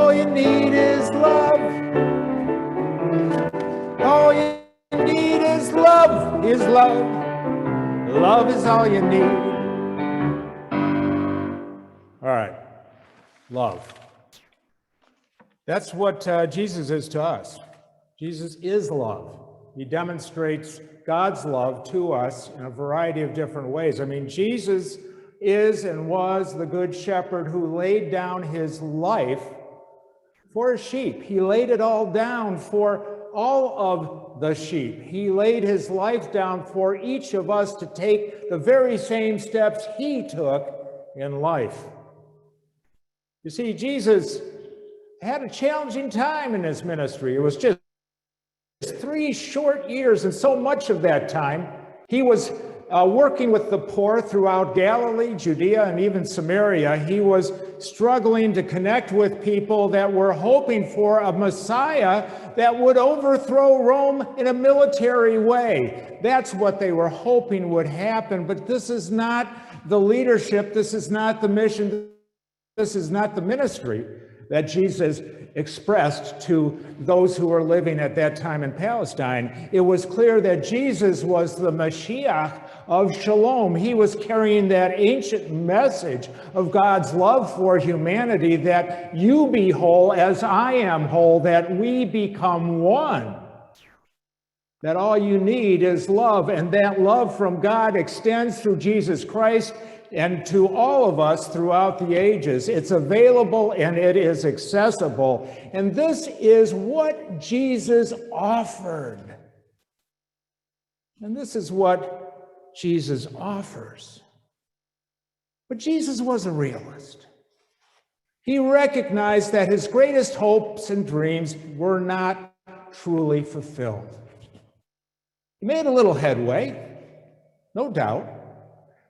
All you need is love. All you need is love, is love. Love is all you need. All right, love. That's what Jesus is to us. Jesus is love. He demonstrates God's love to us in a variety of different ways. I mean, Jesus is and was the good shepherd who laid down his life for his sheep. He laid it all down for all of the sheep. He laid his life down for each of us to take the very same steps he took in life. You see, Jesus had a challenging time in his ministry. It was just 3 short years, and so much of that time he was working with the poor throughout Galilee, Judea, and even Samaria. He was struggling to connect with people that were hoping for a Messiah that would overthrow Rome in a military way. That's what they were hoping would happen, but this is not the leadership, this is not the mission, this is not the ministry that Jesus expressed to those who were living at that time in Palestine. It was clear that Jesus was the Mashiach of Shalom. He was carrying that ancient message of God's love for humanity, that you be whole as I am whole, that we become one. That all you need is love, and that love from God extends through Jesus Christ and to all of us throughout the ages. It's available and it is accessible. And this is what Jesus offered. And this is what Jesus offers. But Jesus was a realist. He recognized that his greatest hopes and dreams were not truly fulfilled. He made a little headway, no doubt.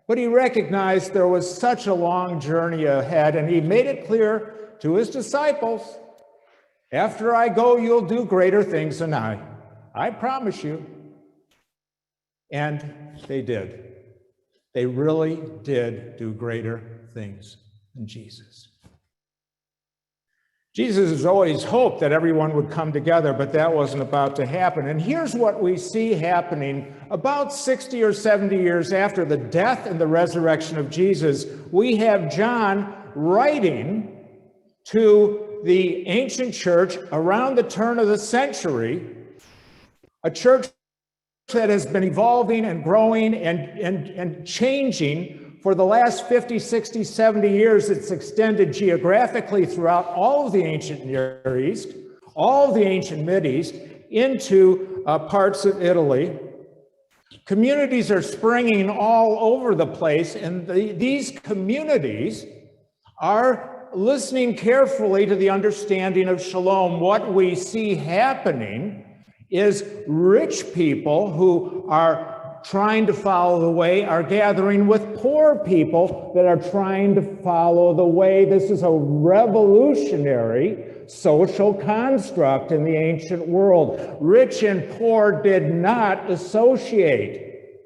But he recognized there was such a long journey ahead, and he made it clear to his disciples, after I go, you'll do greater things than I promise you. And they did. They really did do greater things than Jesus. Jesus has always hoped that everyone would come together, but that wasn't about to happen. And here's what we see happening about 60 or 70 years after the death and the resurrection of Jesus. We have John writing to the ancient church around the turn of the century, a church that has been evolving and growing and changing for the last 50, 60, 70 years. It's extended geographically throughout all of the ancient Near East, all of the ancient Mideast, into parts of Italy. Communities are springing all over the place, and these communities are listening carefully to the understanding of shalom. What we see happening is rich people who are trying to follow the way are gathering with poor people that are trying to follow the way. This is a revolutionary social construct in the ancient world. Rich and poor did not associate.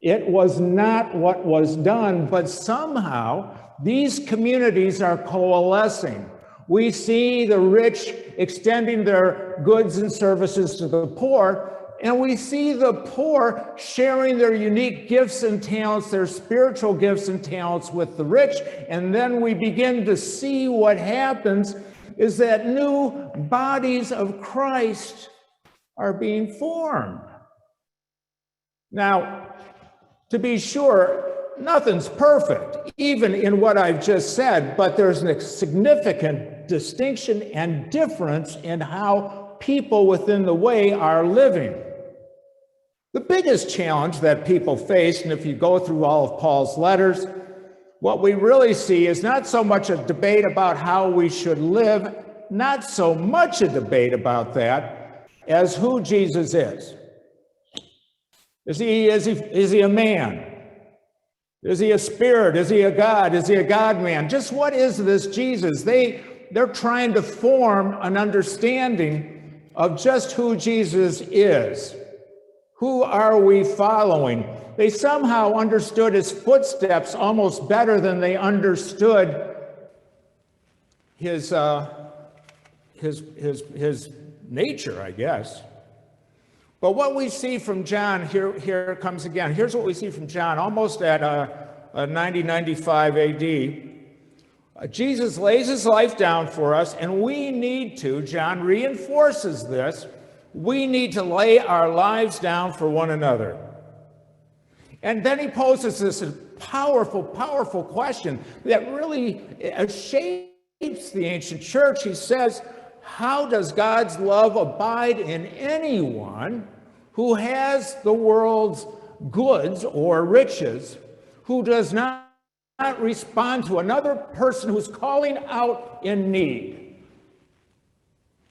It was not what was done, but somehow these communities are coalescing. We see the rich extending their goods and services to the poor, and we see the poor sharing their unique gifts and talents, their spiritual gifts and talents with the rich. And then we begin to see what happens is that new bodies of Christ are being formed. Now, to be sure, nothing's perfect, even in what I've just said, but there's a significant distinction and difference in how people within the way are living. The biggest challenge that people face, and if you go through all of Paul's letters, what we really see is not so much a debate about how we should live, not so much a debate about that, as who Jesus is. Is he a man? Is he a spirit? Is he a God? Is he a God-man? Just what is this Jesus? They're trying to form an understanding of just who Jesus is. Who are we following? They somehow understood his footsteps almost better than they understood his his nature, I guess. But what we see from John, here it comes again. Here's what we see from John, almost at 90-95 AD. Jesus lays his life down for us, and we need to, John reinforces this, we need to lay our lives down for one another. And then he poses this powerful, powerful question that really shapes the ancient church. He says, how does God's love abide in anyone who has the world's goods or riches, who does not respond to another person who's calling out in need?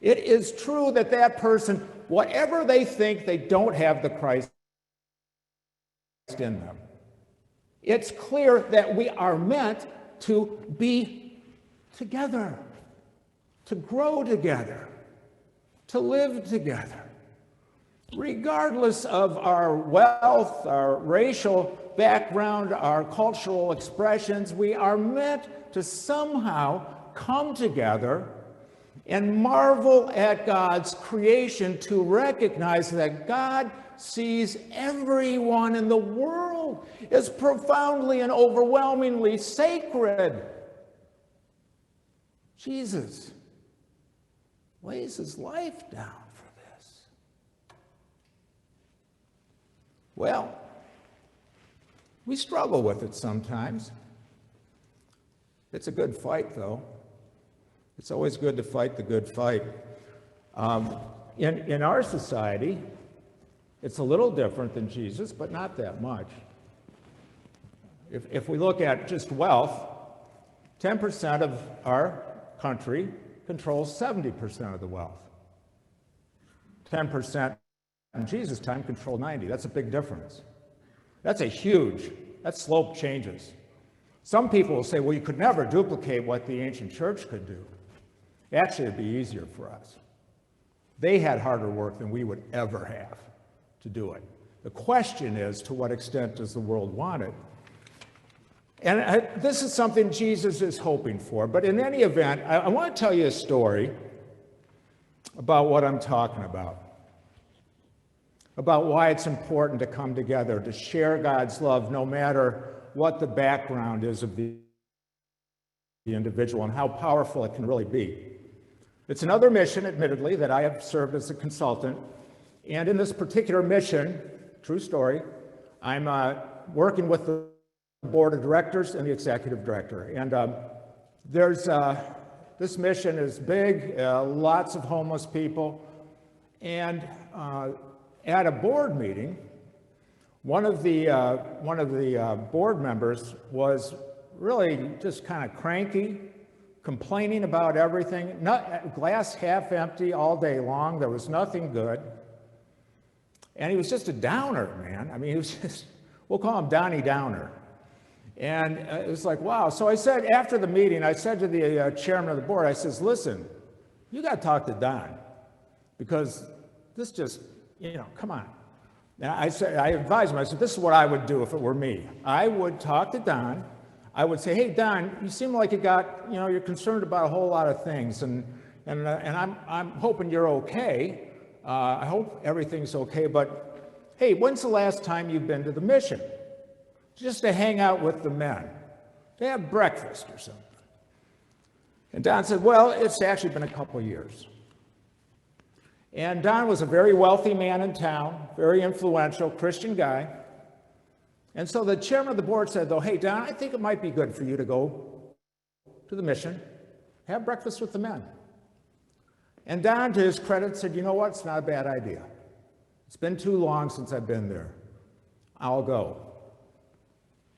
It is true that that person, whatever they think, they don't have the Christ in them. It's clear that we are meant to be together, to grow together, to live together. Regardless of our wealth, our racial background, our cultural expressions, we are meant to somehow come together and marvel at God's creation, to recognize that God sees everyone in the world as profoundly and overwhelmingly sacred. Jesus lays his life down for this. Well, we struggle with it sometimes. It's a good fight, though. It's always good to fight the good fight. In our society, it's a little different than Jesus, but not that much. If we look at just wealth, 10% of our country controls 70% of the wealth. 10% in Jesus' time controlled 90%. That's a big difference. That slope changes. Some people will say, well, you could never duplicate what the ancient church could do. Actually, it'd be easier for us. They had harder work than we would ever have to do it. The question is, to what extent does the world want it? And this is something Jesus is hoping for. But in any event, I want to tell you a story about what I'm talking about why it's important to come together, to share God's love, no matter what the background is of the individual, and how powerful it can really be. It's another mission, admittedly, that I have served as a consultant. And in this particular mission, true story, I'm working with the board of directors and the executive director. And this mission is big, lots of homeless people. And at a board meeting, one of the board members was really just kind of cranky, complaining about everything, glass half empty all day long. There was nothing good. And he was just a downer, man. I mean, he was just, we'll call him Donnie Downer. And it was like, wow. So I said, after the meeting, I said to the chairman of the board, I says, listen, you got to talk to Don, because this just, come on. And I advised him, I said, this is what I would do if it were me. I would talk to Don. I would say, hey, Don, you seem like you're concerned about a whole lot of things, and I'm hoping you're okay. I hope everything's okay, but hey, when's the last time you've been to the mission? Just to hang out with the men, to have breakfast or something. And Don said, well, it's actually been a couple of years. And Don was a very wealthy man in town, very influential Christian guy. And so the chairman of the board said, though, hey, Don, I think it might be good for you to go to the mission, have breakfast with the men. And Don, to his credit, said, you know what, it's not a bad idea. It's been too long since I've been there. I'll go.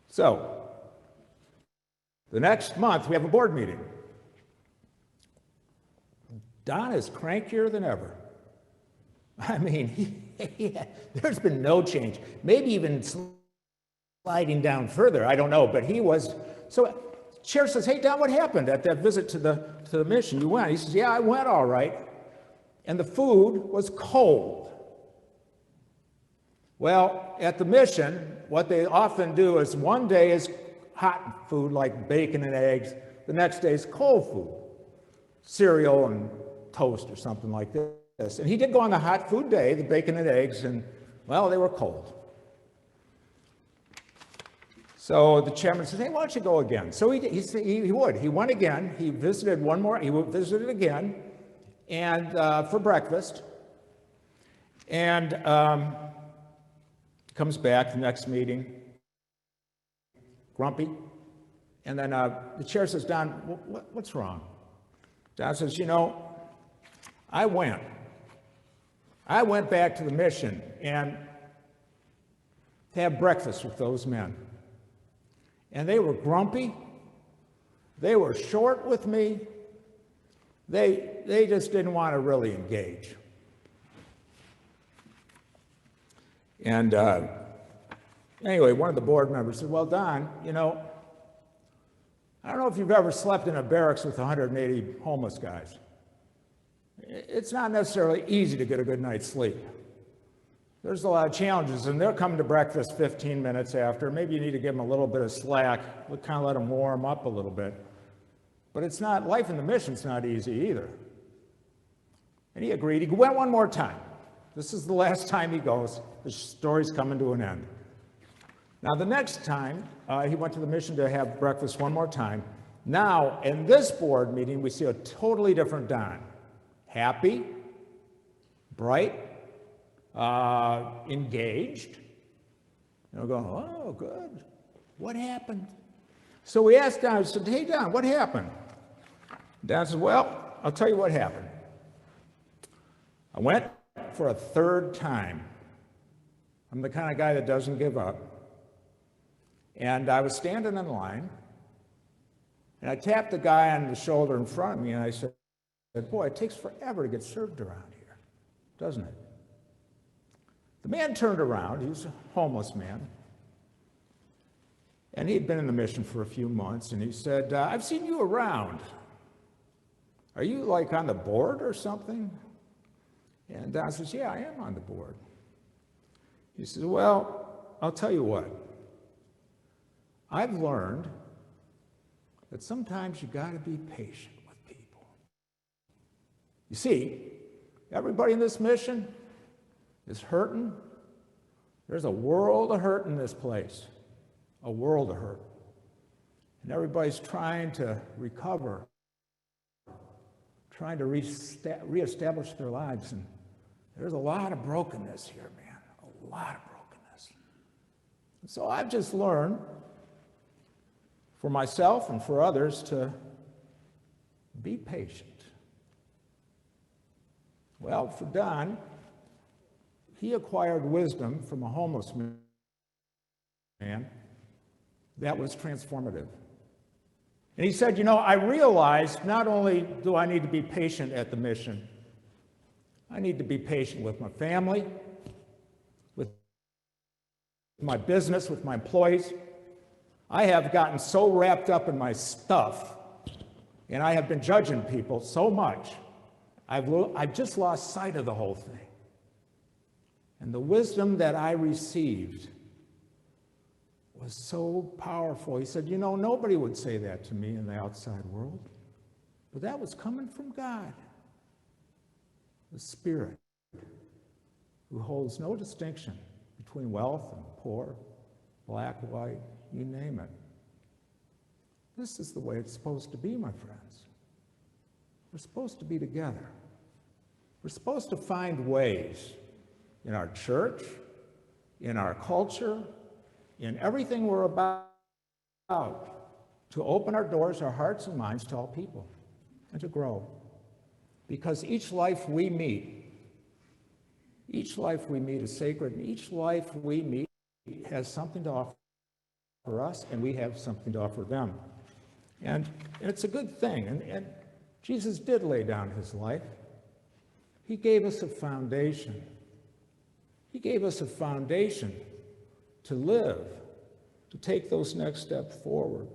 So, the next month, we have a board meeting. Don is crankier than ever. I mean, there's been no change. Maybe even sliding down further, I don't know, but he was. So chair says, hey, Don, what happened at that visit to the mission? You went? He says, yeah, I went all right. And the food was cold. Well, at the mission, what they often do is one day is hot food like bacon and eggs. The next day is cold food, cereal and toast or something like this. And he did go on the hot food day, the bacon and eggs, and, well, they were cold. So the chairman said, hey, why don't you go again? So he would. He went again. He visited one more. He visited again and for breakfast. And comes back the next meeting, grumpy. And then the chair says, Don, what's wrong? Don says, you know, I went back to the mission and to have breakfast with those men. And they were grumpy. They were short with me. They just didn't want to really engage. And anyway, one of the board members said, well, Don, you know, I don't know if you've ever slept in a barracks with 180 homeless guys. It's not necessarily easy to get a good night's sleep. There's a lot of challenges, and they're coming to breakfast 15 minutes after. Maybe you need to give them a little bit of slack, kind of let them warm up a little bit. But it's not, life in the mission's not easy either. And he agreed. He went one more time. This is the last time he goes. The story's coming to an end. Now, the next time, he went to the mission to have breakfast one more time. Now, in this board meeting, we see a totally different Don. Happy, bright, engaged. And we're going, oh, good. What happened? So we asked Don, I said, hey, Don, what happened? Don said, well, I'll tell you what happened. I went for a third time. I'm the kind of guy that doesn't give up. And I was standing in line, and I tapped the guy on the shoulder in front of me, and I said, boy, it takes forever to get served around here, doesn't it? The man turned around. He was a homeless man. And he'd been in the mission for a few months, and he said, I've seen you around. Are you like on the board or something? And Don says, yeah, I am on the board. He says, well, I'll tell you what. I've learned that sometimes you got to be patient with people. You see, everybody in this mission is hurting. There's a world of hurt in this place, a world of hurt. And everybody's trying to recover, trying to reestablish their lives. And there's a lot of brokenness here, man, a lot of brokenness. So I've just learned for myself and for others to be patient. Well, for Don, he acquired wisdom from a homeless man that was transformative. And he said, you know, I realized not only do I need to be patient at the mission, I need to be patient with my family, with my business, with my employees. I have gotten so wrapped up in my stuff, and I have been judging people so much, I've just lost sight of the whole thing. And the wisdom that I received was so powerful. He said, you know, nobody would say that to me in the outside world, but that was coming from God, the Spirit, who holds no distinction between wealth and poor, black, white, you name it. This is the way it's supposed to be, my friends. We're supposed to be together. We're supposed to find ways in our church, in our culture, in everything we're about, to open our doors, our hearts and minds to all people and to grow. Because each life we meet is sacred, and each life we meet has something to offer us, and we have something to offer them. And it's a good thing. And Jesus did lay down his life. He gave us a foundation. He gave us a foundation to live, to take those next steps forward.